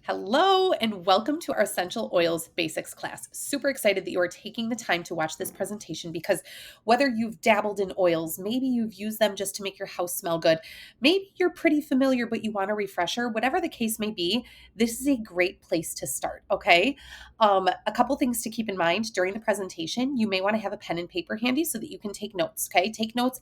Hello and welcome to our Essential Oils Basics class. Super excited that you are taking the time to watch this presentation because whether you've dabbled in oils, maybe you've used them just to make your house smell good, maybe you're pretty familiar but you want a refresher, whatever the case may be, this is a great place to start, okay? A couple things to keep in mind during the presentation. You may want to have a pen and paper handy so that you can take notes, okay? Take notes,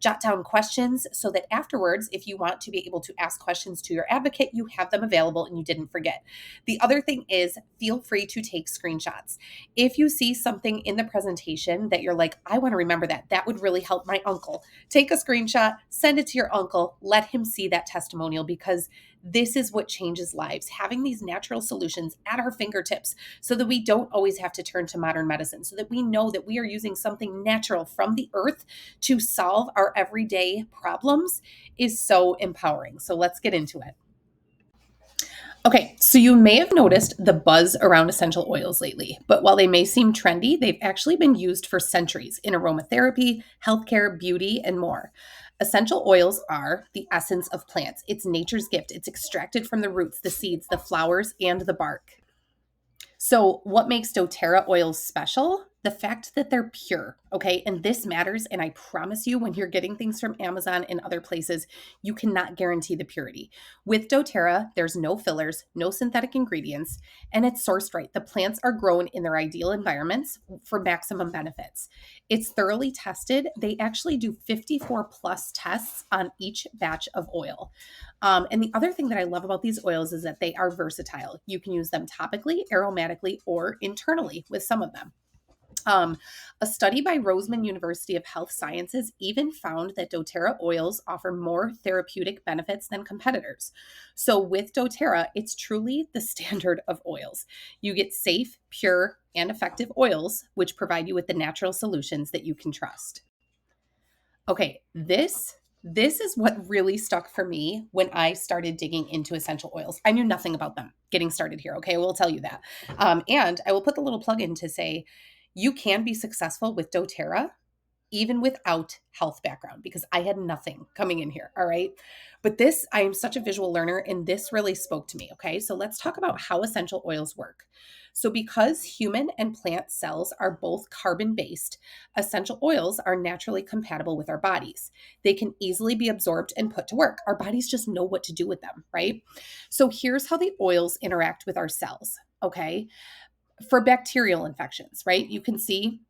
jot down questions so that afterwards, if you want to be able to ask questions to your advocate, you have them available and you didn't forget. The other thing is feel free to take screenshots. If you see something in the presentation that you're like, I want to remember that, that would really help my uncle. Take a screenshot, send it to your uncle, let him see that testimonial because this is what changes lives, having these natural solutions at our fingertips so that we don't always have to turn to modern medicine, so that we know that we are using something natural from the earth to solve our everyday problems is so empowering. So let's get into it. Okay, so you may have noticed the buzz around essential oils lately, but while they may seem trendy, they've actually been used for centuries in aromatherapy, healthcare, beauty, and more. Essential oils are the essence of plants. It's nature's gift. It's extracted from the roots, the seeds, the flowers, and the bark. So, what makes doTERRA oils special? The fact that they're pure, okay? And this matters. And I promise you, when you're getting things from Amazon and other places, you cannot guarantee the purity. With doTERRA, there's no fillers, no synthetic ingredients, and it's sourced right. The plants are grown in their ideal environments for maximum benefits. It's thoroughly tested. They actually do 54 plus tests on each batch of oil. And the other thing that I love about these oils is that they are versatile. You can use them topically, aromatically, or internally with some of them. A study by Roseman University of Health Sciences even found that doTERRA oils offer more therapeutic benefits than competitors. So with doTERRA, it's truly the standard of oils. You get safe, pure, and effective oils, which provide you with the natural solutions that you can trust. Okay, this is what really stuck for me when I started digging into essential oils. I knew nothing about them getting started here. Okay, I will tell you that. And I will put the little plug in to say you can be successful with doTERRA even without health background because I had nothing coming in here. All right. But this, I am such a visual learner and this really spoke to me. Okay. So let's talk about how essential oils work. So, because human and plant cells are both carbon based, essential oils are naturally compatible with our bodies. They can easily be absorbed and put to work. Our bodies just know what to do with them, right? So, here's how the oils interact with our cells. Okay. For bacterial infections, right? You can see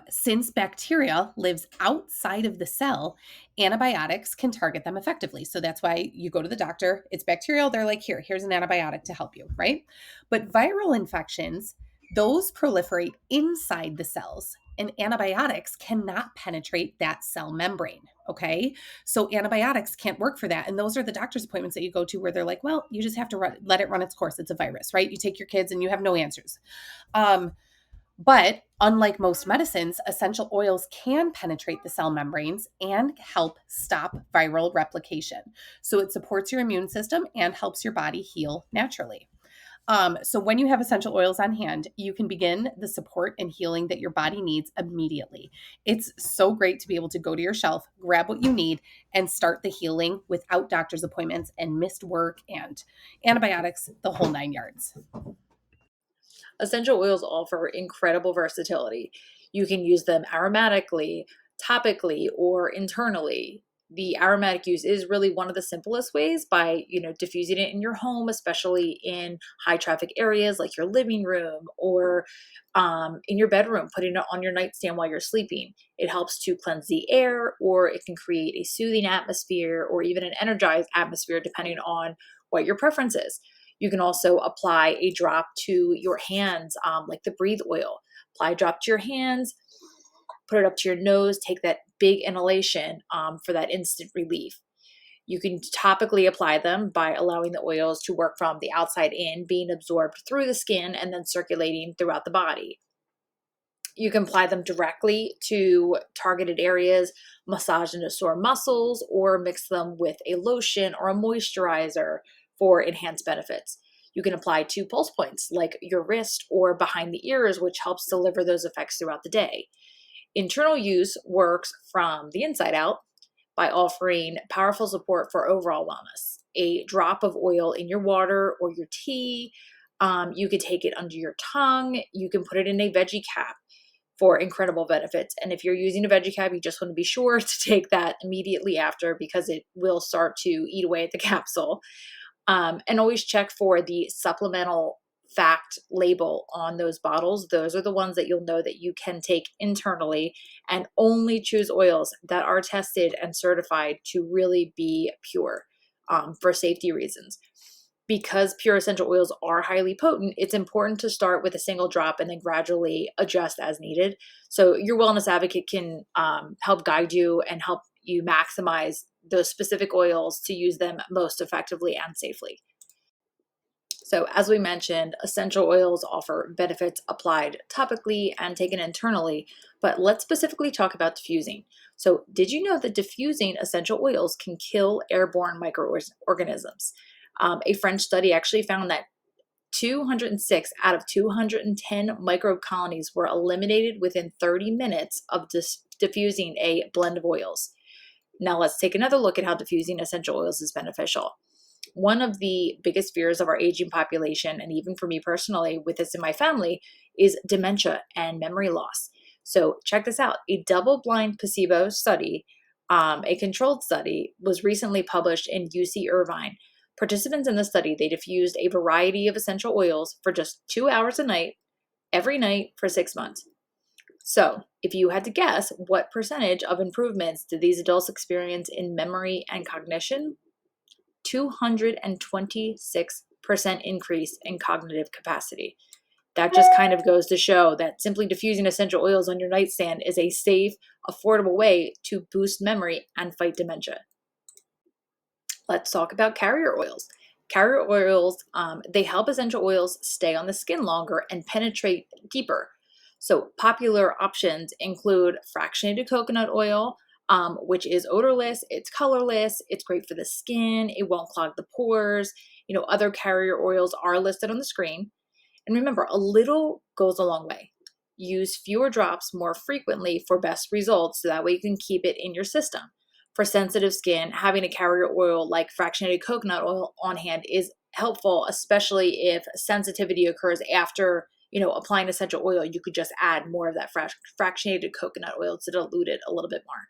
since bacteria lives outside of the cell, antibiotics can target them effectively. So that's why you go to the doctor, it's bacterial. They're like, here's an antibiotic to help you, right? But viral infections, those proliferate inside the cells, and antibiotics cannot penetrate that cell membrane. Okay. So antibiotics can't work for that. And those are the doctor's appointments that you go to where they're like, well, you just have to let it run its course. It's a virus, right? You take your kids and you have no answers. But unlike most medicines, essential oils can penetrate the cell membranes and help stop viral replication. So it supports your immune system and helps your body heal naturally. So when you have essential oils on hand, you can begin the support and healing that your body needs immediately. It's so great to be able to go to your shelf, grab what you need, and start the healing without doctor's appointments and missed work and antibiotics, the whole nine yards. Essential oils offer incredible versatility. You can use them aromatically, topically, or internally. The aromatic use is really one of the simplest ways by, diffusing it in your home, especially in high traffic areas like your living room or in your bedroom, putting it on your nightstand while you're sleeping. It helps to cleanse the air, or it can create a soothing atmosphere or even an energized atmosphere, depending on what your preference is. You can also apply a drop to your hands, like the breathe oil. Apply a drop to your hands, put it up to your nose, take that big inhalation for that instant relief. You can topically apply them by allowing the oils to work from the outside in, being absorbed through the skin and then circulating throughout the body. You can apply them directly to targeted areas, massage into sore muscles, or mix them with a lotion or a moisturizer for enhanced benefits. You can apply to pulse points like your wrist or behind the ears, which helps deliver those effects throughout the day. Internal use works from the inside out by offering powerful support for overall wellness. a drop of oil in your water or your tea. You could take it under your tongue. You can put it in a veggie cap for incredible benefits. And if you're using a veggie cap, you just want to be sure to take that immediately after because it will start to eat away at the capsule. And always check for the supplemental fact label on those bottles. Those are the ones that you'll know that you can take internally, and only choose oils that are tested and certified to really be pure for safety reasons. Because pure essential oils are highly potent, it's important to start with a single drop and then gradually adjust as needed. So, your wellness advocate can help guide you and help you maximize those specific oils to use them most effectively and safely. So, as we mentioned, essential oils offer benefits applied topically and taken internally, but let's specifically talk about diffusing. So, did you know that diffusing essential oils can kill airborne microorganisms? A French study actually found that 206 out of 210 microbe colonies were eliminated within 30 minutes of diffusing a blend of oils. Now, let's take another look at how diffusing essential oils is beneficial. One of the biggest fears of our aging population, and even for me personally, with this in my family, is dementia and memory loss. So, check this out: a double blind placebo study, a controlled study, was recently published in UC Irvine. Participants in the study, they diffused a variety of essential oils for just 2 hours a night, every night for 6 months. So, if you had to guess, what percentage of improvements did these adults experience in memory and cognition? 226% increase in cognitive capacity. That just kind of goes to show that simply diffusing essential oils on your nightstand is a safe, affordable way to boost memory and fight dementia. Let's talk about carrier oils. Carrier oils, they help essential oils stay on the skin longer and penetrate deeper. So popular options include fractionated coconut oil, which is odorless, it's colorless, it's great for the skin, it won't clog the pores. Other carrier oils are listed on the screen. And remember, a little goes a long way. Use fewer drops more frequently for best results so that way you can keep it in your system. For sensitive skin, having a carrier oil like fractionated coconut oil on hand is helpful, especially if sensitivity occurs after applying essential oil. You could just add more of that fractionated coconut oil to dilute it a little bit more.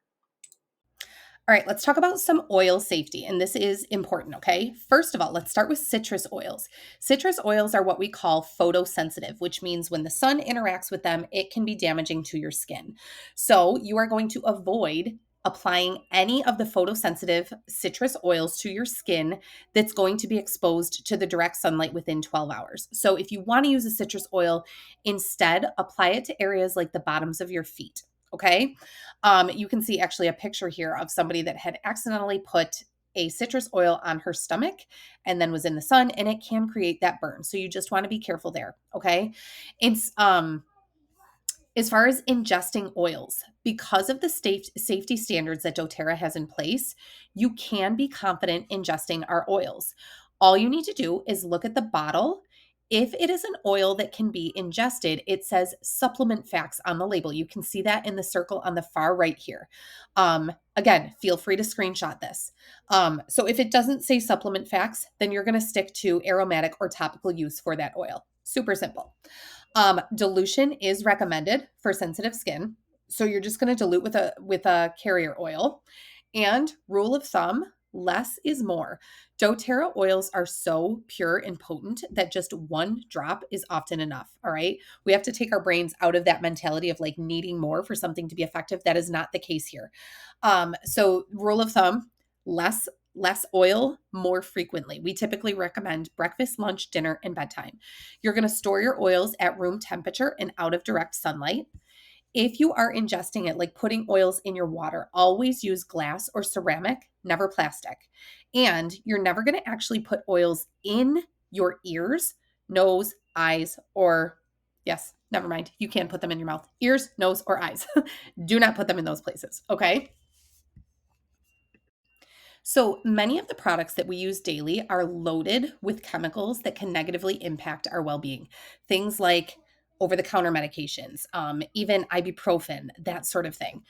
All right, let's talk about some oil safety, and this is important, okay? First of all, let's start with citrus oils. Citrus oils are what we call photosensitive, which means when the sun interacts with them, it can be damaging to your skin. So you are going to avoid applying any of the photosensitive citrus oils to your skin that's going to be exposed to the direct sunlight within 12 hours. So if you want to use a citrus oil, instead apply it to areas like the bottoms of your feet. Okay. You can see actually a picture here of somebody that had accidentally put a citrus oil on her stomach and then was in the sun, and it can create that burn. So you just want to be careful there. Okay. It's, as far as ingesting oils, because of the safety standards that doTERRA has in place, you can be confident ingesting our oils. All you need to do is look at the bottle. If it is an oil that can be ingested, it says supplement facts on the label. You can see that in the circle on the far right here. Again, feel free to screenshot this. So if it doesn't say supplement facts, then you're going to stick to aromatic or topical use for that oil. Super simple. Dilution is recommended for sensitive skin. So you're just going to dilute with a carrier oil. And rule of thumb, less is more. doTERRA oils are so pure and potent that just one drop is often enough. All right. We have to take our brains out of that mentality of like needing more for something to be effective. That is not the case here. So rule of thumb, less oil more frequently. We typically recommend breakfast, lunch, dinner, and bedtime. You're going to store your oils at room temperature and out of direct sunlight. If you are ingesting it, like putting oils in your water, always use glass or ceramic, never plastic. And you're never going to actually put oils in your ears, nose, eyes, or yes, never mind. You can put them in your mouth, ears, nose, or eyes. Do not put them in those places. Okay. So many of the products that we use daily are loaded with chemicals that can negatively impact our well-being. Things like over-the-counter medications, even ibuprofen, that sort of thing.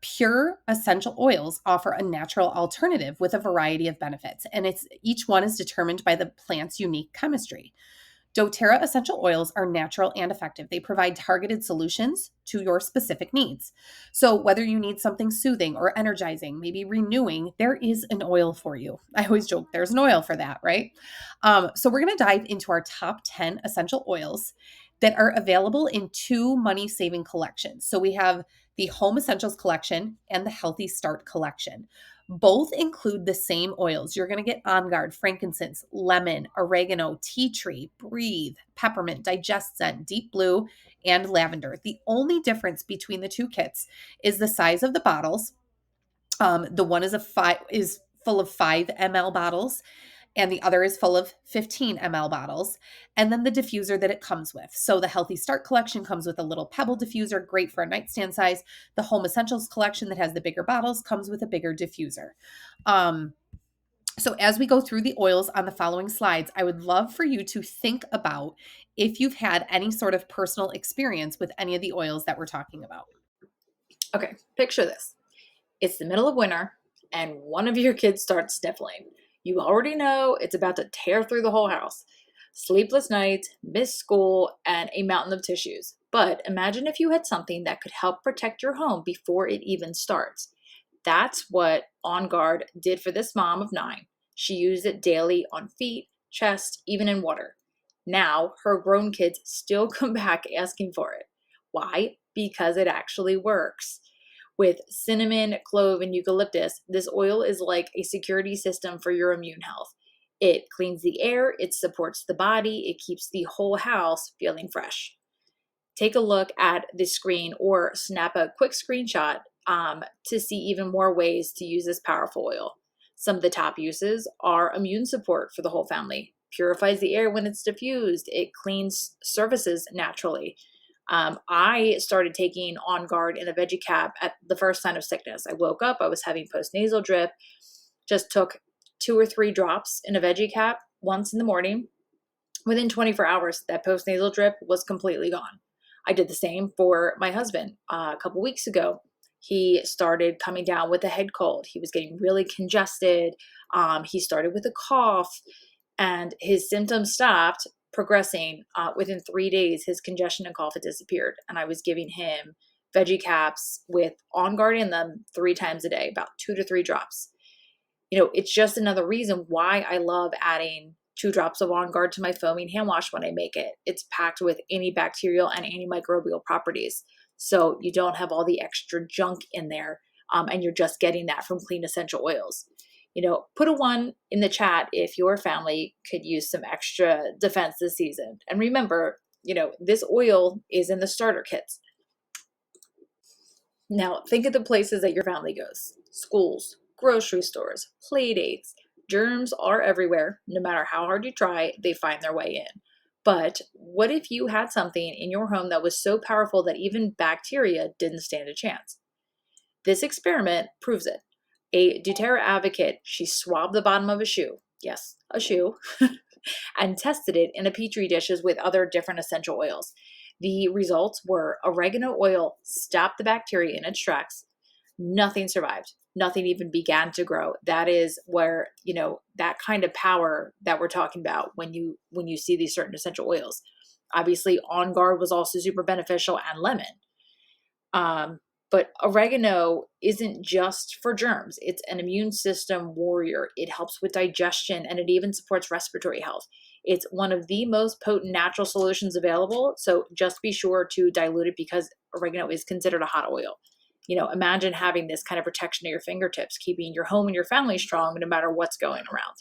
Pure essential oils offer a natural alternative with a variety of benefits, and each one is determined by the plant's unique chemistry. doTERRA essential oils are natural and effective. They provide targeted solutions to your specific needs. So, whether you need something soothing or energizing, maybe renewing, there is an oil for you. I always joke there's an oil for that, right? So, we're going to dive into our top 10 essential oils that are available in two money saving collections. So, we have the Home Essentials Collection and the Healthy Start Collection. Both include the same oils. You're going to get On Guard, frankincense, lemon, oregano, tea tree, breathe, peppermint, digest scent, deep blue, and lavender. The only difference between the two kits is the size of the bottles. The one is full of 5 ml bottles, and the other is full of 15 ml bottles, and then the diffuser that it comes with. So the Healthy Start collection comes with a little pebble diffuser, great for a nightstand size. The Home Essentials collection that has the bigger bottles comes with a bigger diffuser. So as we go through the oils on the following slides, I would love for you to think about if you've had any sort of personal experience with any of the oils that we're talking about. Okay, picture this. It's the middle of winter and one of your kids starts sniffling. You already know it's about to tear through the whole house. Sleepless nights, missed school, and a mountain of tissues. But imagine if you had something that could help protect your home before it even starts. That's what On Guard did for this mom of 9. She used it daily on feet, chest, even in water. Now, her grown kids still come back asking for it. Why? Because it actually works. With cinnamon, clove, and eucalyptus, this oil is like a security system for your immune health. It cleans the air, it supports the body, it keeps the whole house feeling fresh. Take a look at the screen or snap a quick screenshot to see even more ways to use this powerful oil. Some of the top uses are immune support for the whole family, purifies the air when it's diffused, it cleans surfaces naturally. I started taking On Guard in a veggie cap at the first sign of sickness. I woke up, I was having postnasal drip, just took 2 or 3 drops in a veggie cap once in the morning. Within 24 hours, that postnasal drip was completely gone. I did the same for my husband a couple weeks ago. He started coming down with a head cold. He was getting really congested. He started with a cough, and his symptoms stopped progressing. Within 3 days, his congestion and cough had disappeared. And I was giving him veggie caps with On Guard in them 3 times a day, about 2 to 3 drops. It's just another reason why I love adding 2 drops of On Guard to my foaming hand wash when I make it. It's packed with antibacterial and antimicrobial properties. So you don't have all the extra junk in there, and you're just getting that from clean essential oils. Put a 1 in the chat if your family could use some extra defense this season. And remember, this oil is in the starter kits. Now, think of the places that your family goes: schools, grocery stores, play dates. Germs are everywhere. No matter how hard you try, they find their way in. But what if you had something in your home that was so powerful that even bacteria didn't stand a chance? This experiment proves it. A doTERRA advocate, she swabbed the bottom of a shoe, yes, a shoe, and tested it in a petri dishes with other different essential oils. The results were oregano oil stopped the bacteria in its tracks. Nothing survived. Nothing even began to grow. That is where, that kind of power that we're talking about when you see these certain essential oils. Obviously, On Guard was also super beneficial, and lemon. But oregano isn't just for germs. It's an immune system warrior. It helps with digestion, and it even supports respiratory health. It's one of the most potent natural solutions available. So just be sure to dilute it, because oregano is considered a hot oil. Imagine having this kind of protection at your fingertips, keeping your home and your family strong no matter what's going around.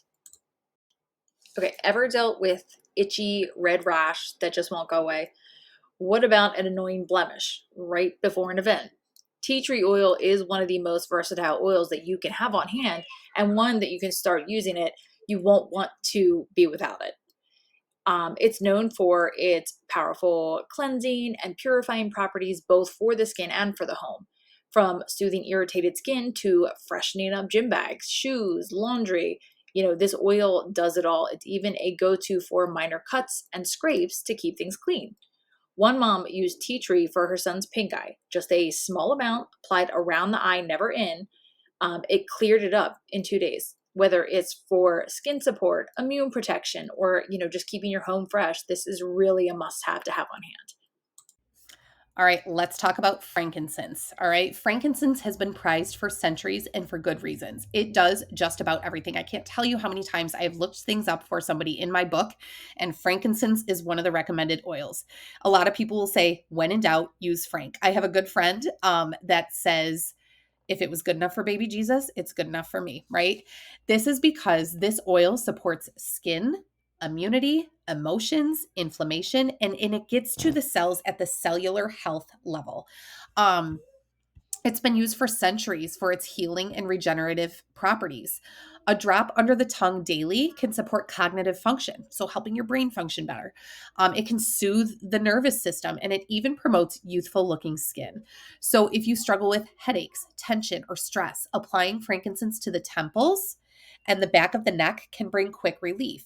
Okay, ever dealt with itchy red rash that just won't go away? What about an annoying blemish right before an event? Tea tree oil is one of the most versatile oils that you can have on hand, and one that you can start using it. You won't want to be without it. It's known for its powerful cleansing and purifying properties, both for the skin and for the home. From soothing irritated skin to freshening up gym bags, shoes, laundry, this oil does it all. It's even a go-to for minor cuts and scrapes to keep things clean. One mom used tea tree for her son's pink eye, just a small amount applied around the eye, never in. It cleared it up in 2 days. Whether it's for skin support, immune protection, or just keeping your home fresh, this is really a must-have to have on hand. All right, let's talk about frankincense. All right, frankincense has been prized for centuries and for good reasons. It does just about everything. I can't tell you how many times I have looked things up for somebody in my book, and frankincense is one of the recommended oils. A lot of people will say, when in doubt, use frank. I have a good friend that says, if it was good enough for baby Jesus, it's good enough for me, right? This is because this oil supports skin, immunity, emotions, inflammation, and it gets to the cells at the cellular health level. Um, it's been used for centuries for its healing and regenerative properties. A drop under the tongue daily can support cognitive function, so helping your brain function better. It can soothe the nervous system, and it even promotes youthful looking skin. So, if you struggle with headaches, tension, or stress, applying frankincense to the temples and the back of the neck can bring quick relief.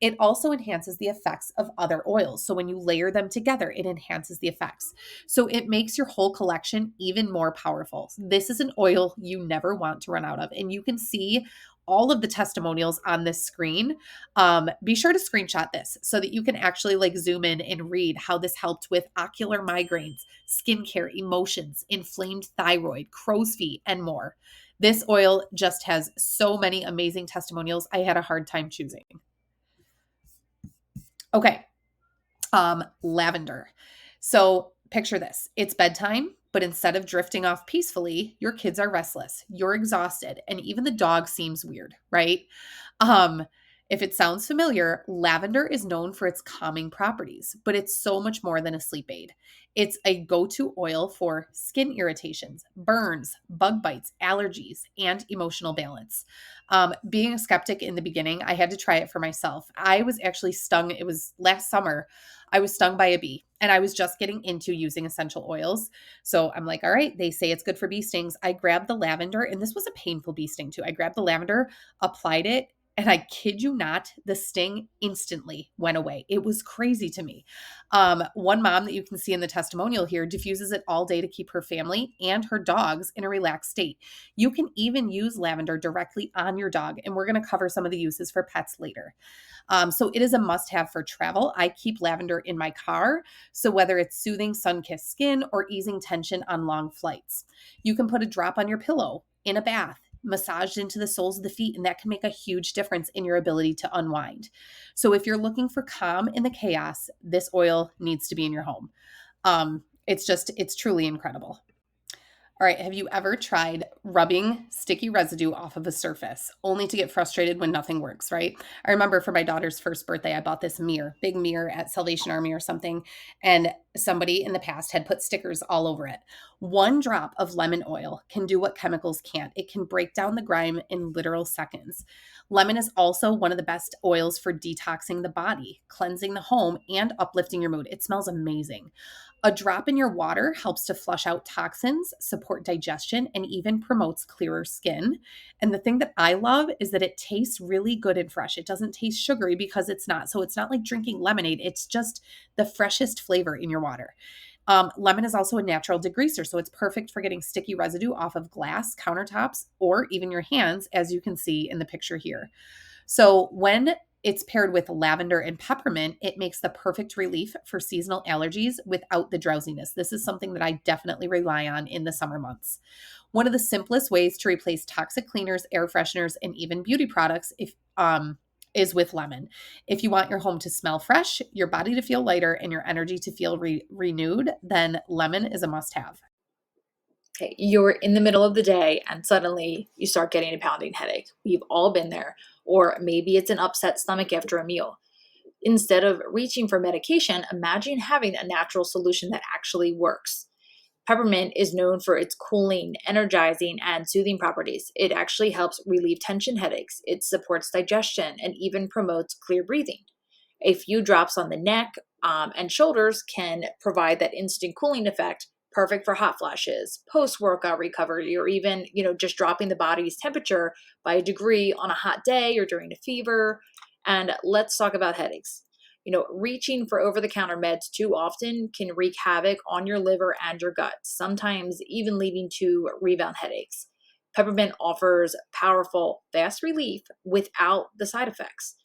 It also enhances the effects of other oils. So, when you layer them together, it enhances the effects. So it makes your whole collection even more powerful. This is an oil you never want to run out of. And you can see all of the testimonials on this screen. Be sure to screenshot this so that you can actually like zoom in and read how this helped with ocular migraines, skincare, emotions, inflamed thyroid, crow's feet, and more. This oil just has so many amazing testimonials. I had a hard time choosing. Okay, lavender. So picture this, it's bedtime, but instead of drifting off peacefully, your kids are restless, you're exhausted, and even the dog seems weird, right? Um, if it sounds familiar, lavender is known for its calming properties, but it's so much more than a sleep aid. It's a go to oil for skin irritations, burns, bug bites, allergies, and emotional balance. Being a skeptic in the beginning, I had to try it for myself. I was actually stung, it was last summer. I was stung by a bee and I was just getting into using essential oils. So I'm like, all right, they say it's good for bee stings. I grabbed the lavender, and this was a painful bee sting too. I grabbed the lavender, applied it, and I kid you not, the sting instantly went away. It was crazy to me. One mom that you can see in the testimonial here diffuses it all day to keep her family and her dogs in a relaxed state. You can even use lavender directly on your dog, and we're going to cover some of the uses for pets later. So it is a must have for travel. I keep lavender in my car. So whether it's soothing sun-kissed skin or easing tension on long flights, you can put a drop on your pillow in a bath, massaged into the soles of the feet, and that can make a huge difference in your ability to unwind. So if you're looking for calm in the chaos, this oil needs to be in your home. It's truly incredible. All right, have you ever tried rubbing sticky residue off of a surface only to get frustrated when nothing works, right? I remember for my daughter's first birthday, I bought this mirror, big mirror at Salvation Army or something, and somebody in the past had put stickers all over it. One drop of lemon oil can do what chemicals can't. It can break down the grime in literal seconds. Lemon is also one of the best oils for detoxing the body, cleansing the home, and uplifting your mood. It smells amazing. A drop in your water helps to flush out toxins, support digestion, and even promotes clearer skin. And the thing that I love is that it tastes really good and fresh. It doesn't taste sugary because it's not. So it's not like drinking lemonade. It's just the freshest flavor in your water. Lemon is also a natural degreaser, so it's perfect for getting sticky residue off of glass, countertops, or even your hands, as you can see in the picture here. So when it's paired with lavender and peppermint, it makes the perfect relief for seasonal allergies without the drowsiness. This is something that I definitely rely on in the summer months. One of the simplest ways to replace toxic cleaners, air fresheners, and even beauty products is with lemon. If you want your home to smell fresh, your body to feel lighter, and your energy to feel renewed, then lemon is a must have. Okay, you're in the middle of the day and suddenly you start getting a pounding headache. We've all been there. Or maybe it's an upset stomach after a meal. Instead of reaching for medication, imagine having a natural solution that actually works. Peppermint is known for its cooling, energizing, and soothing properties. It actually helps relieve tension headaches. It supports digestion and even promotes clear breathing. A few drops on the neck and shoulders can provide that instant cooling effect, perfect for hot flashes, post-workout recovery, or even just dropping the body's temperature by a degree on a hot day or during a fever. And let's talk about headaches. Reaching for over the counter meds too often can wreak havoc on your liver and your gut, sometimes even leading to rebound headaches. Peppermint offers powerful, fast relief without the side effects.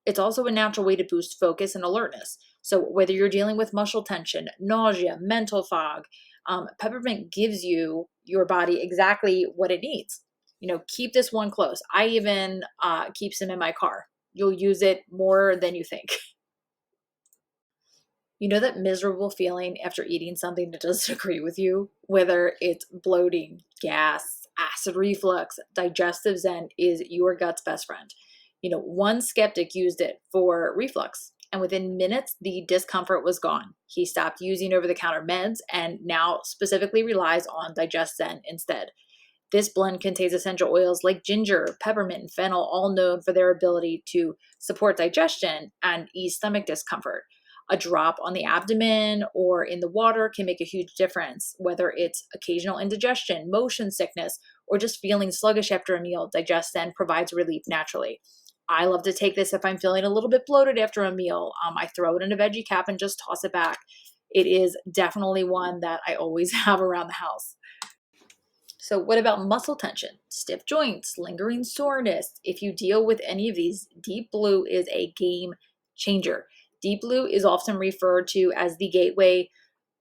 It's also a natural way to boost focus and alertness. So, whether you're dealing with muscle tension, nausea, mental fog, peppermint gives your body exactly what it needs. Keep this one close. I even keep some in my car. You'll use it more than you think. That miserable feeling after eating something that doesn't agree with you, whether it's bloating, gas, acid reflux, digestive zen is your gut's best friend. One skeptic used it for reflux, and within minutes, the discomfort was gone. He stopped using over the counter meds and now specifically relies on Digest Zen instead. This blend contains essential oils like ginger, peppermint, and fennel, all known for their ability to support digestion and ease stomach discomfort. A drop on the abdomen or in the water can make a huge difference, whether it's occasional indigestion, motion sickness, or just feeling sluggish after a meal. Digest Zen provides relief naturally. I love to take this if I'm feeling a little bit bloated after a meal. I throw it in a veggie cap and just toss it back. It is definitely one that I always have around the house. So, what about muscle tension, stiff joints, lingering soreness? If you deal with any of these, Deep Blue is a game changer. Deep Blue is often referred to as the gateway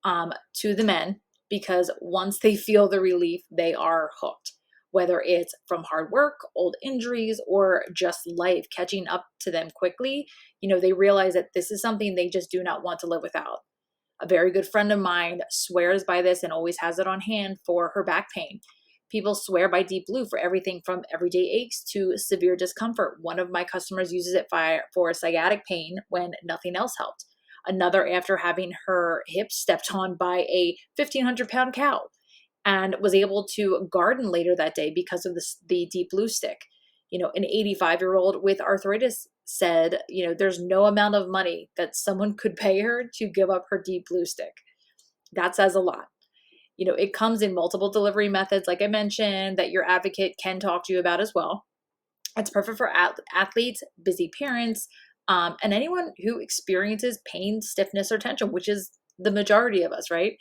to the men because once they feel the relief, they are hooked. Whether it's from hard work, old injuries, or just life catching up to them quickly, they realize that this is something they just do not want to live without. A very good friend of mine swears by this and always has it on hand for her back pain. People swear by Deep Blue for everything from everyday aches to severe discomfort. One of my customers uses it for sciatic pain when nothing else helped. Another after having her hips stepped on by a 1,500-pound cow and was able to garden later that day because of the Deep Blue stick. An 85-year-old with arthritis said, there's no amount of money that someone could pay her to give up her Deep Blue stick. That says a lot. It comes in multiple delivery methods, like I mentioned, that your advocate can talk to you about as well. It's perfect for athletes, busy parents, and anyone who experiences pain, stiffness, or tension, which is the majority of us, right?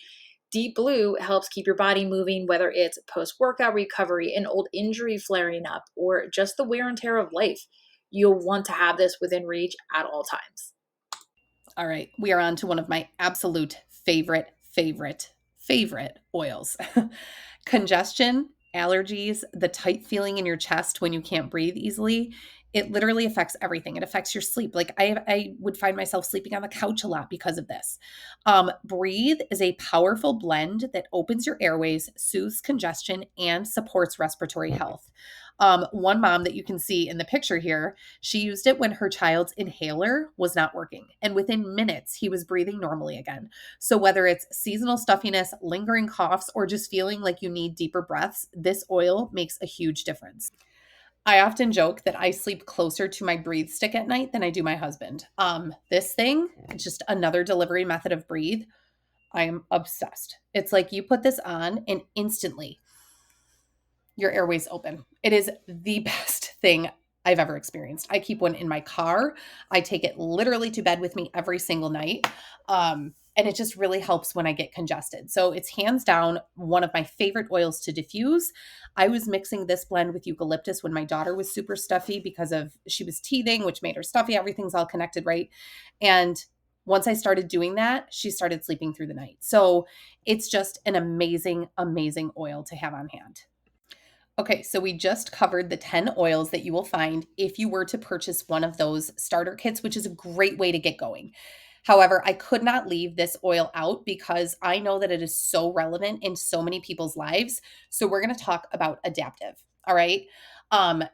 Deep Blue helps keep your body moving, whether it's post-workout recovery, an old injury flaring up, or just the wear and tear of life. You'll want to have this within reach at all times. All right, we are on to one of my absolute favorite oils. Congestion, allergies, the tight feeling in your chest when you can't breathe easily. It literally affects everything. It affects your sleep. Like I would find myself sleeping on the couch a lot because of this. Breathe is a powerful blend that opens your airways, soothes congestion, and supports respiratory health. One mom that you can see in the picture here, she used it when her child's inhaler was not working. And within minutes, he was breathing normally again. So whether it's seasonal stuffiness, lingering coughs, or just feeling like you need deeper breaths, this oil makes a huge difference. I often joke that I sleep closer to my breathe stick at night than I do my husband. This thing, it's just another delivery method of breathe. I am obsessed. It's like you put this on and instantly your airways open. It is the best thing I've ever experienced. I keep one in my car. I take it literally to bed with me every single night. And it just really helps when I get congested. So it's hands down one of my favorite oils to diffuse. I was mixing this blend with eucalyptus when my daughter was super stuffy because of she was teething, which made her stuffy. Everything's all connected, right? And once I started doing that, she started sleeping through the night. So it's just an amazing oil to have on hand. Okay, so we just covered the 10 oils that you will find if you were to purchase one of those starter kits, which is a great way to get going. However, I could not leave this oil out because I know that it is so relevant in so many people's lives. So we're going to talk about adaptive. All right.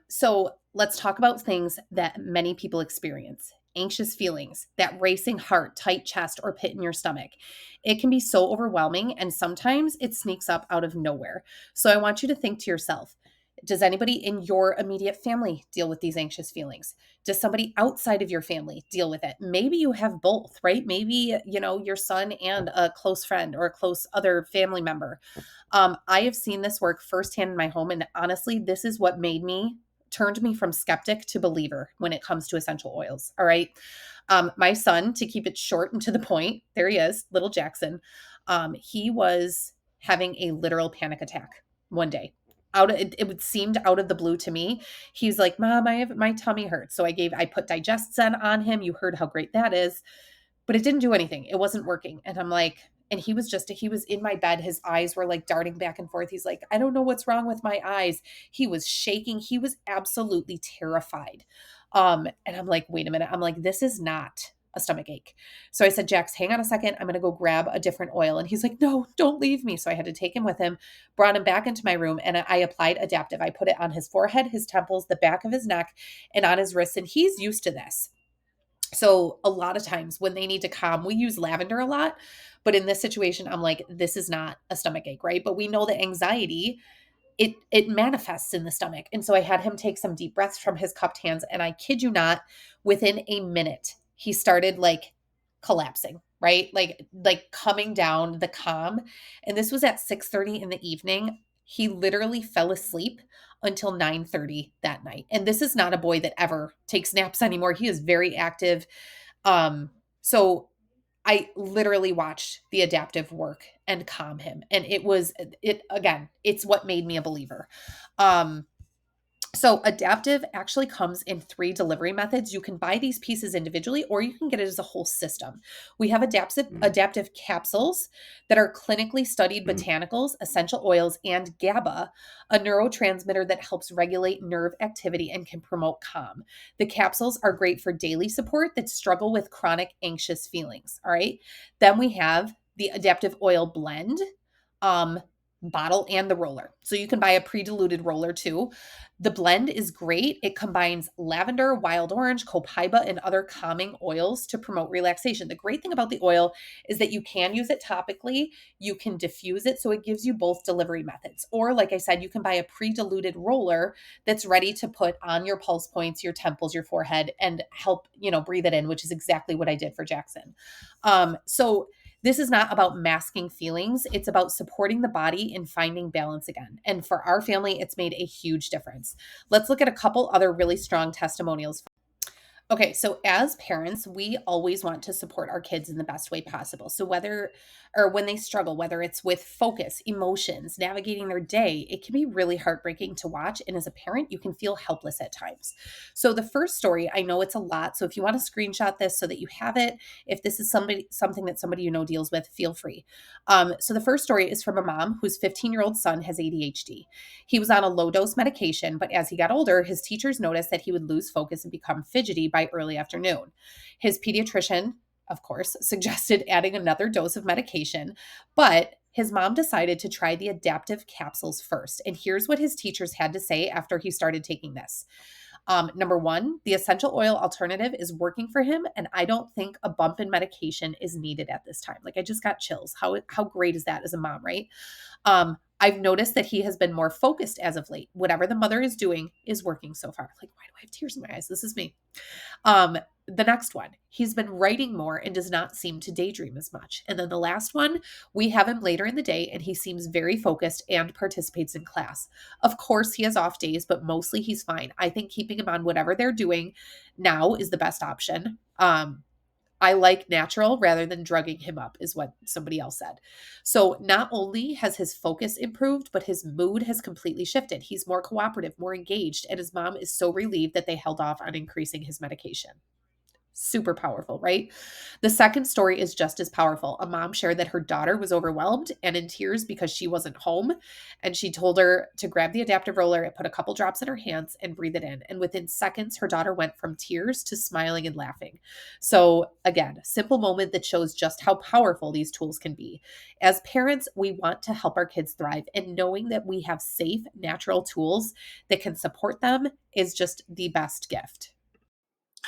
So let's talk about things that many people experience. Anxious feelings, that racing heart, tight chest, or pit in your stomach. It can be so overwhelming and sometimes it sneaks up out of nowhere. So I want you to think to yourself, does anybody in your immediate family deal with these anxious feelings? Does somebody outside of your family deal with it? Maybe you have both, right? Maybe, your son and a close friend or a close other family member. I have seen this work firsthand in my home. And honestly, this is what turned me from skeptic to believer when it comes to essential oils. All right. My son, to keep it short and to the point, there he is, little Jackson. He was having a literal panic attack one day. It seemed out of the blue to me. He's like, "Mom, my tummy hurts." So I put digestion on him. You heard how great that is, but it didn't do anything. It wasn't working. And I'm like, and he was in my bed. His eyes were like darting back and forth. He's like, "I don't know what's wrong with my eyes." He was shaking. He was absolutely terrified. And I'm like, wait a minute. I'm like, this is not a stomach ache. So I said, "Jax, hang on a second. I'm going to go grab a different oil." And he's like, "No, don't leave me." So I had to take him with him, brought him back into my room, and I applied Adaptive. I put it on his forehead, his temples, the back of his neck, and on his wrists. And he's used to this. So a lot of times when they need to calm, we use lavender a lot. But in this situation, I'm like, this is not a stomach ache, right? But we know that anxiety, it manifests in the stomach. And so I had him take some deep breaths from his cupped hands. And I kid you not, within a minute, he started like collapsing, right? Like coming down the calm. And this was at 6:30 in the evening. He literally fell asleep until 9:30 that night. And this is not a boy that ever takes naps anymore. He is very active. So I literally watched the Adaptive work and calm him. And it again, it's what made me a believer. Um, so Adaptive actually comes in 3 delivery methods. You can buy these pieces individually or you can get it as a whole system. We have adaptive capsules that are clinically studied botanicals, essential oils, and GABA, a neurotransmitter that helps regulate nerve activity and can promote calm. The capsules are great for daily support that struggle with chronic anxious feelings. All right. Then we have the Adaptive Oil Blend. Bottle and the roller. So you can buy a pre-diluted roller too. The blend is great. It combines lavender, wild orange, copaiba, and other calming oils to promote relaxation. The great thing about the oil is that you can use it topically, you can diffuse it, so it gives you both delivery methods. Or like I said, you can buy a pre-diluted roller that's ready to put on your pulse points, your temples, your forehead, and help, breathe it in, which is exactly what I did for Jackson. So this is not about masking feelings. It's about supporting the body and finding balance again. And for our family, it's made a huge difference. Let's look at a couple other really strong testimonials. Okay, so as parents, we always want to support our kids in the best way possible. So when they struggle, whether it's with focus, emotions, navigating their day, it can be really heartbreaking to watch. And as a parent, you can feel helpless at times. So the first story, I know it's a lot. So if you want to screenshot this so that you have it, if this is something that somebody deals with, feel free. So the first story is from a mom whose 15-year-old son has ADHD. He was on a low dose medication, but as he got older, his teachers noticed that he would lose focus and become fidgety by early afternoon. His pediatrician, of course, suggested adding another dose of medication, but his mom decided to try the Adaptive capsules first. And here's what his teachers had to say after he started taking this. Number 1, the essential oil alternative is working for him, and I don't think a bump in medication is needed at this time. Like I just got chills. How great is that as a mom, right? I've noticed that he has been more focused as of late. Whatever the mother is doing is working so far. Like, why do I have tears in my eyes? This is me. The next one, he's been writing more and does not seem to daydream as much. And then the last one, we have him later in the day and he seems very focused and participates in class. Of course, he has off days, but mostly he's fine. I think keeping him on whatever they're doing now is the best option. I like natural rather than drugging him up, is what somebody else said. So not only has his focus improved, but his mood has completely shifted. He's more cooperative, more engaged, and his mom is so relieved that they held off on increasing his medication. Super powerful, right? The second story is just as powerful. A mom shared that her daughter was overwhelmed and in tears because she wasn't home. And she told her to grab the Adaptive roller and put a couple drops in her hands and breathe it in. And within seconds, her daughter went from tears to smiling and laughing. So again, simple moment that shows just how powerful these tools can be. As parents, we want to help our kids thrive, and knowing that we have safe, natural tools that can support them is just the best gift.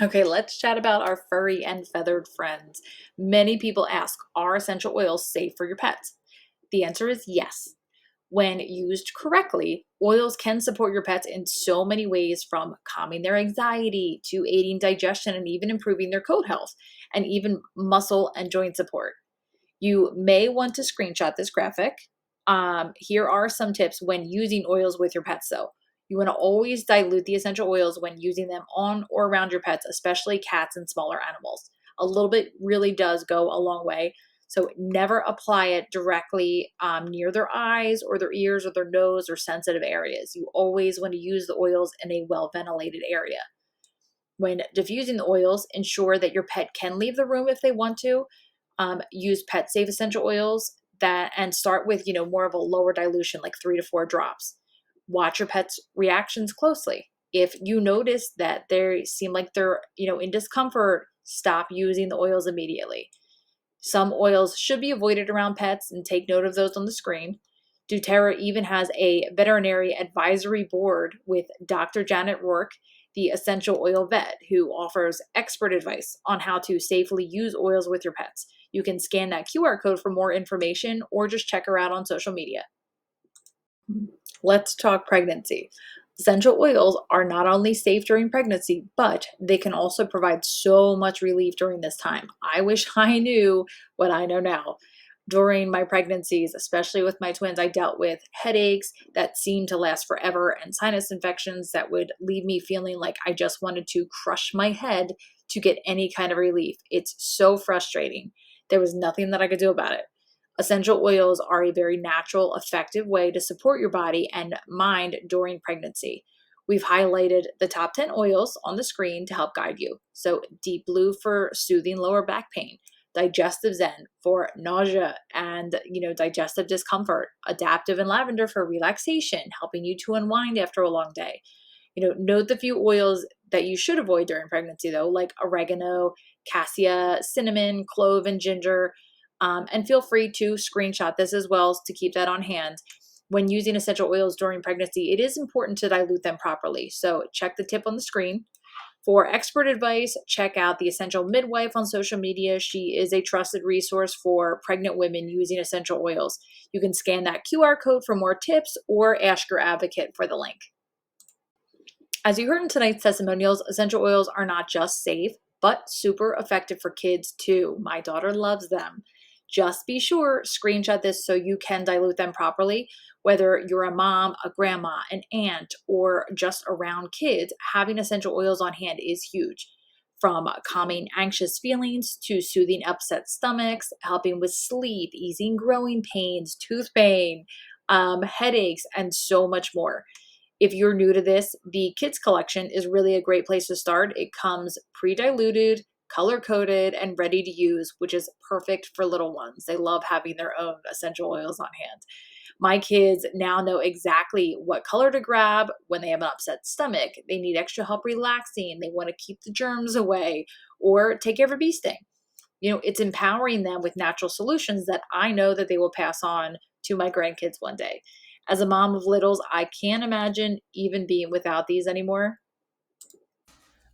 Okay, let's chat about our furry and feathered friends. Many people ask, are essential oils safe for your pets? The answer is yes. When used correctly, oils can support your pets in so many ways, from calming their anxiety to aiding digestion and even improving their coat health and even muscle and joint support. You may want to screenshot this graphic. Here are some tips when using oils with your pets, though. You want to always dilute the essential oils when using them on or around your pets, especially cats and smaller animals. A little bit really does go a long way. So never apply it directly near their eyes or their ears or their nose or sensitive areas. You always want to use the oils in a well ventilated area. When diffusing the oils, ensure that your pet can leave the room if they want to. Use pet safe essential oils that and start with more of a lower dilution, like 3 to 4 drops. Watch your pet's reactions closely. If you notice that they seem like they're in discomfort, stop using the oils immediately. Some oils should be avoided around pets, and take note of those on the screen. doTERRA even has a veterinary advisory board with Dr. Janet Rourke, the essential oil vet, who offers expert advice on how to safely use oils with your pets. You can scan that QR code for more information or just check her out on social media. Let's talk pregnancy. Essential oils are not only safe during pregnancy, but they can also provide so much relief during this time. I wish I knew what I know now. During my pregnancies, especially with my twins, I dealt with headaches that seemed to last forever and sinus infections that would leave me feeling like I just wanted to crush my head to get any kind of relief. It's so frustrating. There was nothing that I could do about it. Essential oils are a very natural, effective way to support your body and mind during pregnancy. We've highlighted the top 10 oils on the screen to help guide you. So, Deep Blue for soothing lower back pain, Digestive Zen for nausea and digestive discomfort, Adaptive and Lavender for relaxation, helping you to unwind after a long day. Note the few oils that you should avoid during pregnancy, though, like oregano, cassia, cinnamon, clove, and ginger. And feel free to screenshot this as well to keep that on hand. When using essential oils during pregnancy, it is important to dilute them properly. So check the tip on the screen. For expert advice, check out the Essential Midwife on social media. She is a trusted resource for pregnant women using essential oils. You can scan that QR code for more tips or ask your advocate for the link. As you heard in tonight's testimonials, essential oils are not just safe, but super effective for kids too. My daughter loves them. Just be sure, screenshot this so you can dilute them properly. Whether you're a mom, a grandma, an aunt, or just around kids, having essential oils on hand is huge. From calming anxious feelings to soothing upset stomachs, helping with sleep, easing growing pains, tooth pain, headaches, and so much more. If you're new to this, the Kids Collection is really a great place to start. It comes pre-diluted, color-coded, and ready to use, which is perfect for little ones. They love having their own essential oils on hand. My kids now know exactly what color to grab when they have an upset stomach, they need extra help relaxing, they want to keep the germs away, or take care of a bee sting. It's empowering them with natural solutions that I know that they will pass on to my grandkids one day. As a mom of littles, I can't imagine even being without these anymore.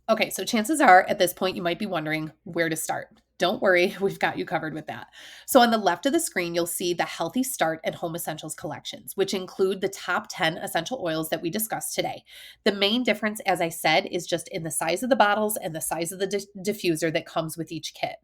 Okay, so chances are at this point you might be wondering where to start. Don't worry, we've got you covered with that. So, on the left of the screen, you'll see the Healthy Start and Home Essentials collections, which include the top 10 essential oils that we discussed today. The main difference, as I said, is just in the size of the bottles and the size of the diffuser that comes with each kit.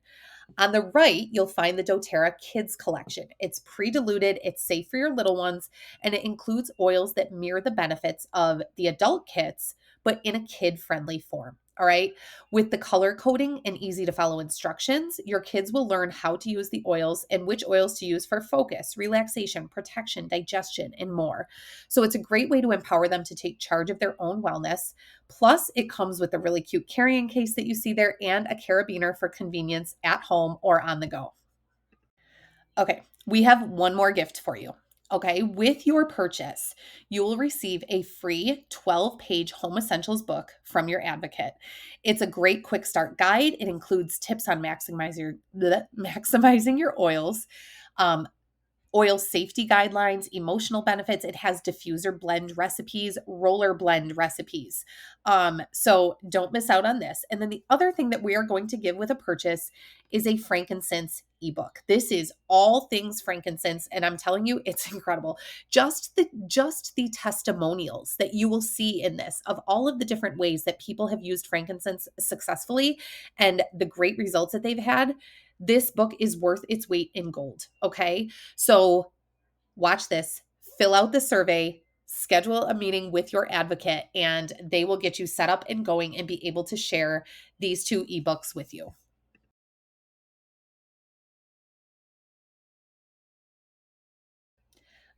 On the right, you'll find the doTERRA Kids Collection. It's pre-diluted, it's safe for your little ones, and it includes oils that mirror the benefits of the adult kits, but in a kid-friendly form. All right. With the color coding and easy to follow instructions, your kids will learn how to use the oils and which oils to use for focus, relaxation, protection, digestion, and more. So it's a great way to empower them to take charge of their own wellness. Plus, it comes with a really cute carrying case that you see there and a carabiner for convenience at home or on the go. Okay, we have one more gift for you. Okay, with your purchase, you will receive a free 12-page home essentials book from your advocate. It's a great quick start guide. It includes tips on maximizing your oils, um, oil safety guidelines, emotional benefits. It has diffuser blend recipes, roller blend recipes. So don't miss out on this. And then the other thing that we are going to give with a purchase is a frankincense ebook. This is all things frankincense, and I'm telling you, it's incredible. Just the testimonials that you will see in this of all of the different ways that people have used frankincense successfully and the great results that they've had. This book is worth its weight in gold. Okay. So watch this, fill out the survey, schedule a meeting with your advocate and they will get you set up and going and be able to share these two ebooks with you.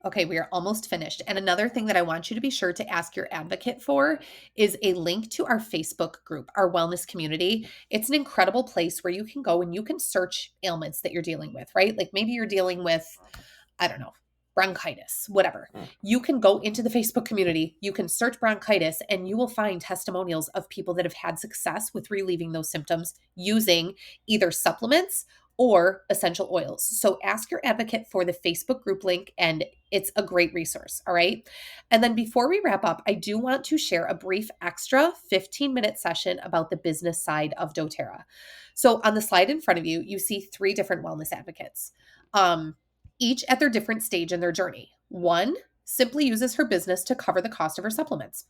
Okay, we are almost finished. And another thing that I want you to be sure to ask your advocate for is a link to our Facebook group, our wellness community. It's an incredible place where you can go and you can search ailments that you're dealing with, right? Like maybe you're dealing with, I don't know, bronchitis, whatever. You can go into the Facebook community, you can search bronchitis, and you will find testimonials of people that have had success with relieving those symptoms using either supplements or essential oils. So ask your advocate for the Facebook group link, and it's a great resource. All right. And then before we wrap up, I do want to share a brief extra 15-minute session about the business side of doTERRA. So on the slide in front of you, you see three different wellness advocates. Each at their different stage in their journey. One simply uses her business to cover the cost of her supplements.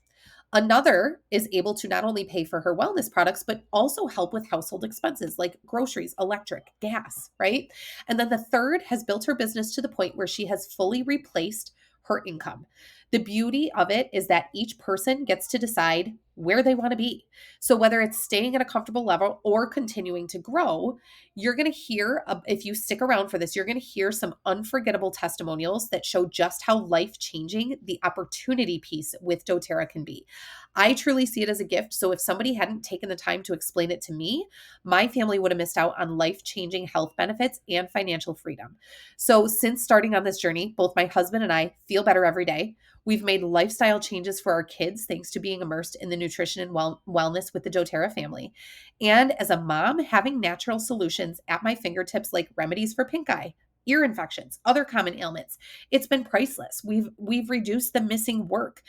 Another is able to not only pay for her wellness products, but also help with household expenses like groceries, electric, gas, right? And then the third has built her business to the point where she has fully replaced her income. The beauty of it is that each person gets to decide where they want to be. So whether it's staying at a comfortable level or continuing to grow, you're going to hear, if you stick around for this, you're going to hear some unforgettable testimonials that show just how life-changing the opportunity piece with doTERRA can be. I truly see it as a gift. So if somebody hadn't taken the time to explain it to me, my family would have missed out on life-changing health benefits and financial freedom. So since starting on this journey, both my husband and I feel better every day. We've made lifestyle changes for our kids thanks to being immersed in the nutrition and wellness with the doTERRA family. And as a mom, having natural solutions at my fingertips like remedies for pink eye, ear infections, other common ailments, it's been priceless. We've reduced the missing work,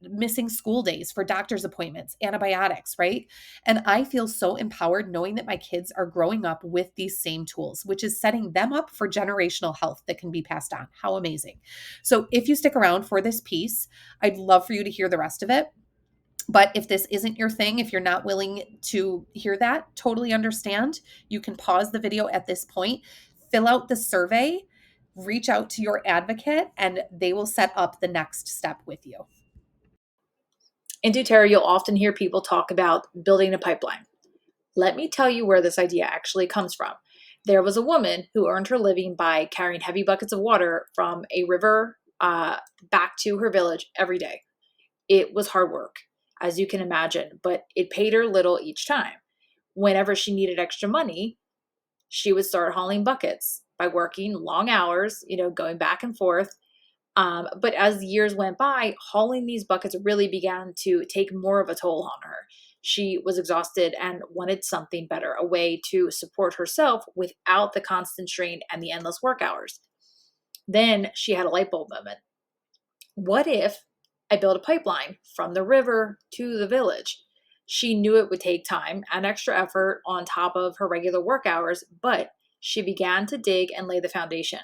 missing school days for doctor's appointments, antibiotics, right? And I feel so empowered knowing that my kids are growing up with these same tools, which is setting them up for generational health that can be passed on. How amazing. So if you stick around for this piece, I'd love for you to hear the rest of it. But if this isn't your thing, if you're not willing to hear that, totally understand. You can pause the video at this point, fill out the survey, reach out to your advocate, and they will set up the next step with you. In doTERRA, you'll often hear people talk about building a pipeline. Let me tell you where this idea actually comes from. There was a woman who earned her living by carrying heavy buckets of water from a river back to her village every day. It was hard work, as you can imagine, but it paid her little each time. Whenever she needed extra money, she would start hauling buckets by working long hours, going back and forth. But as the years went by, hauling these buckets really began to take more of a toll on her. She was exhausted and wanted something better, a way to support herself without the constant strain and the endless work hours. Then she had a light bulb moment. What if I built a pipeline from the river to the village? She knew it would take time and extra effort on top of her regular work hours, but she began to dig and lay the foundation.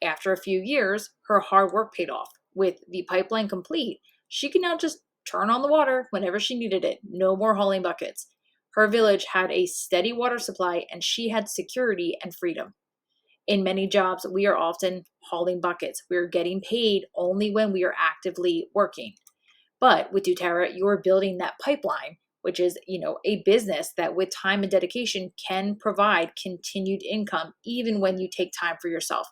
After a few years, her hard work paid off. With the pipeline complete, she could now just turn on the water whenever she needed it. No more hauling buckets. Her village had a steady water supply and she had security and freedom. In many jobs, we are often hauling buckets. We are getting paid only when we are actively working. But with doTERRA, you're building that pipeline, which is, a business that with time and dedication can provide continued income even when you take time for yourself.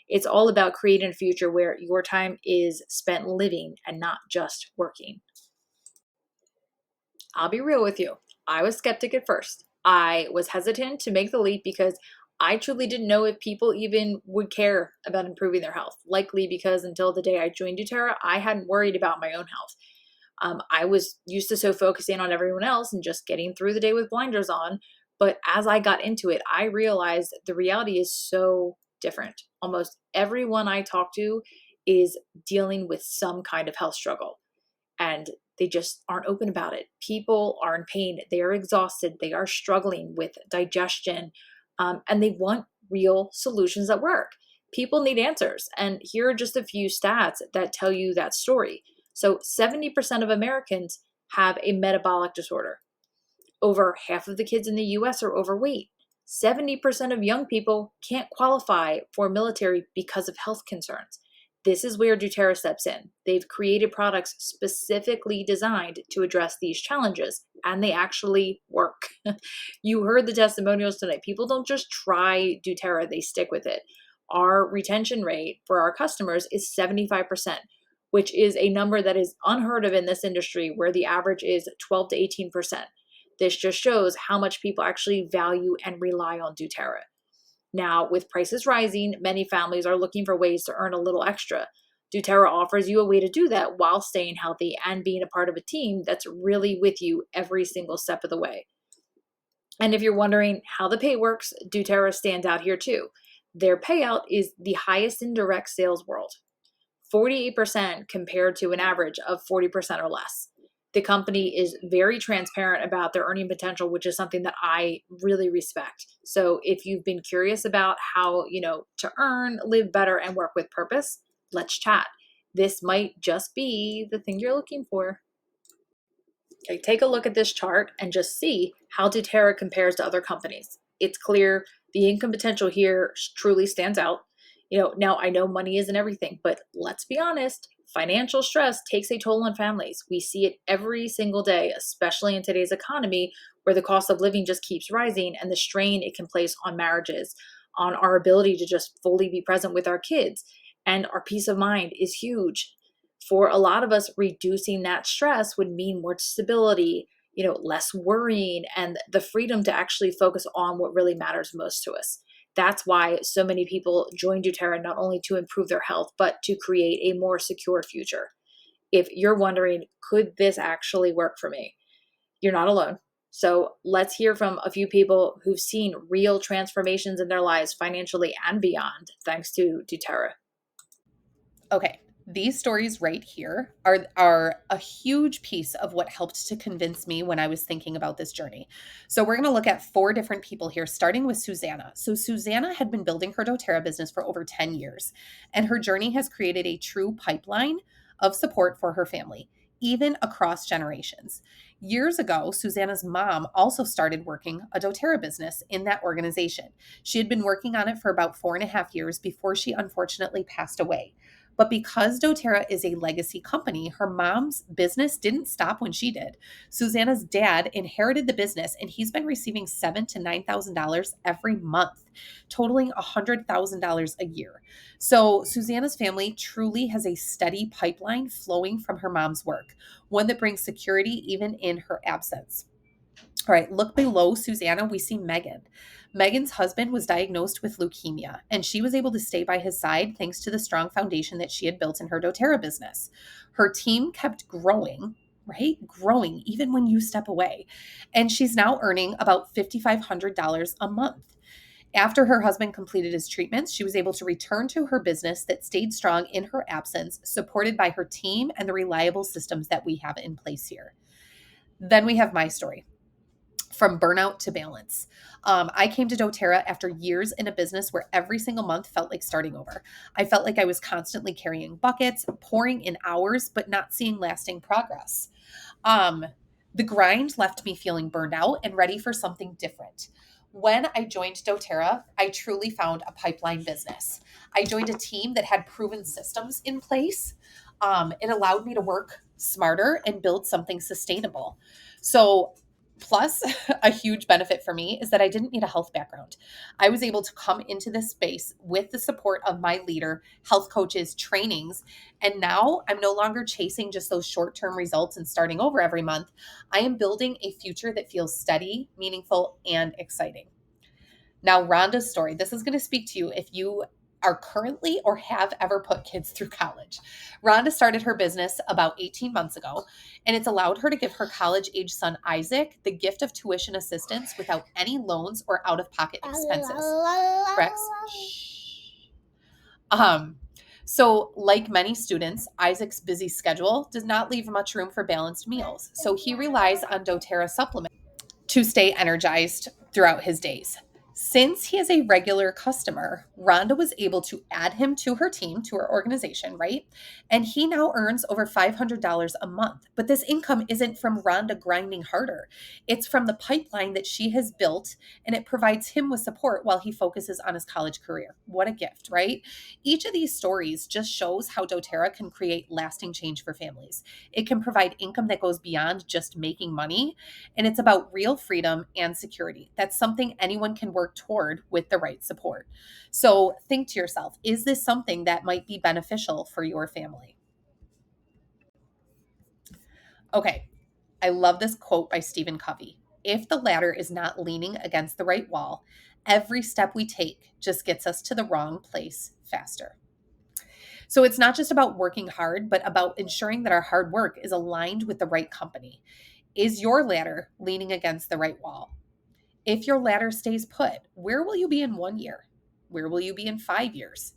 It's all about creating a future where your time is spent living and not just working. I'll be real with you. I was skeptic at first. I was hesitant to make the leap because I truly didn't know if people even would care about improving their health. Likely because until the day I joined doTERRA, I hadn't worried about my own health. I was used to so focusing on everyone else and just getting through the day with blinders on. But as I got into it, I realized the reality is so different. Almost everyone I talk to is dealing with some kind of health struggle, and they just aren't open about it. People are in pain. They are exhausted. They are struggling with digestion, and they want real solutions that work. People need answers. And here are just a few stats that tell you that story. So 70% of Americans have a metabolic disorder. Over half of the kids in the US are overweight. 70% of young people can't qualify for military because of health concerns. This is where doTERRA steps in. They've created products specifically designed to address these challenges, and they actually work. You heard the testimonials tonight. People don't just try doTERRA, they stick with it. Our retention rate for our customers is 75%, which is a number that is unheard of in this industry where the average is 12 to 18%. This just shows how much people actually value and rely on doTERRA. Now, with prices rising, many families are looking for ways to earn a little extra. doTERRA offers you a way to do that while staying healthy and being a part of a team that's really with you every single step of the way. And if you're wondering how the pay works, doTERRA stands out here too. Their payout is the highest in direct sales world, 48% compared to an average of 40% or less. The company is very transparent about their earning potential, which is something that I really respect. So if you've been curious about how, to earn, live better, and work with purpose, let's chat. This might just be the thing you're looking for. Okay, take a look at this chart and just see how doTERRA compares to other companies. It's clear the income potential here truly stands out. Now I know money isn't everything, but let's be honest, financial stress takes a toll on families. We see it every single day, especially in today's economy where the cost of living just keeps rising and the strain it can place on marriages, on our ability to just fully be present with our kids. And our peace of mind is huge. For a lot of us, reducing that stress would mean more stability, less worrying, and the freedom to actually focus on what really matters most to us. That's why so many people join doTERRA, not only to improve their health, but to create a more secure future. If you're wondering, could this actually work for me? You're not alone. So let's hear from a few people who've seen real transformations in their lives financially and beyond, thanks to doTERRA. Okay, these stories right here are a huge piece of what helped to convince me when I was thinking about this journey. So we're going to look at 4 different people here, starting with Susanna. So Susanna had been building her doTERRA business for over 10 years, and her journey has created a true pipeline of support for her family, even across generations. Years ago, Susanna's mom also started working a doTERRA business in that organization. She had been working on it for about 4.5 years before she unfortunately passed away. But because doTERRA is a legacy company, her mom's business didn't stop when she did. Susanna's dad inherited the business, and he's been receiving $7,000 to $9,000 every month, totaling $100,000 a year. So Susanna's family truly has a steady pipeline flowing from her mom's work, one that brings security even in her absence. All right, look below Susanna, we see Megan. Megan's husband was diagnosed with leukemia, and she was able to stay by his side thanks to the strong foundation that she had built in her doTERRA business. Her team kept growing, right? Growing even when you step away. And she's now earning about $5,500 a month. After her husband completed his treatments, she was able to return to her business that stayed strong in her absence, supported by her team and the reliable systems that we have in place here. Then we have my story. From burnout to balance. I came to doTERRA after years in a business where every single month felt like starting over. I felt like I was constantly carrying buckets, pouring in hours, but not seeing lasting progress. Um, the grind left me feeling burned out and ready for something different. When I joined doTERRA, I truly found a pipeline business. I joined a team that had proven systems in place. It allowed me to work smarter and build something sustainable. So, plus, a huge benefit for me is that I didn't need a health background. I was able to come into this space with the support of my leader, health coaches, trainings, and now I'm no longer chasing just those short-term results and starting over every month. I am building a future that feels steady, meaningful, and exciting. Now, Rhonda's story. This is going to speak to you if you are currently or have ever put kids through college. Rhonda started her business about 18 months ago, and it's allowed her to give her college-age son Isaac the gift of tuition assistance without any loans or out-of-pocket expenses. Rex. Um, so, like many students, Isaac's busy schedule does not leave much room for balanced meals. So he relies on doTERRA supplements to stay energized throughout his days. Since he is a regular customer, Rhonda was able to add him to her team, to her organization, right? And he now earns over $500 a month. But this income isn't from Rhonda grinding harder. It's from the pipeline that she has built, and it provides him with support while he focuses on his college career. What a gift, right? Each of these stories just shows how doTERRA can create lasting change for families. It can provide income that goes beyond just making money, and it's about real freedom and security. That's something anyone can work toward with the right support. So think to yourself, is this something that might be beneficial for your family? Okay, I love this quote by Stephen Covey. If the ladder is not leaning against the right wall, every step we take just gets us to the wrong place faster. So it's not just about working hard, but about ensuring that our hard work is aligned with the right company. Is your ladder leaning against the right wall? If your ladder stays put, where will you be in 1 year? Where will you be in 5 years?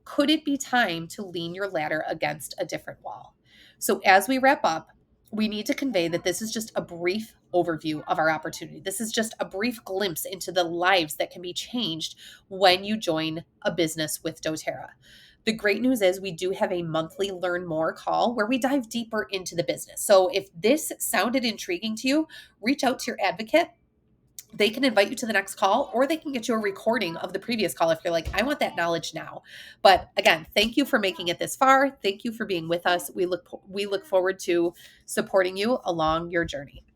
Could it be time to lean your ladder against a different wall? So, as we wrap up, we need to convey that this is just a brief overview of our opportunity. This is just a brief glimpse into the lives that can be changed when you join a business with doTERRA. The great news is we do have a monthly Learn More call where we dive deeper into the business. So, if this sounded intriguing to you, reach out to your advocate. They can invite you to the next call, or they can get you a recording of the previous call if you're like, I want that knowledge now. But again, thank you for making it this far. Thank you for being with us. We look forward to supporting you along your journey.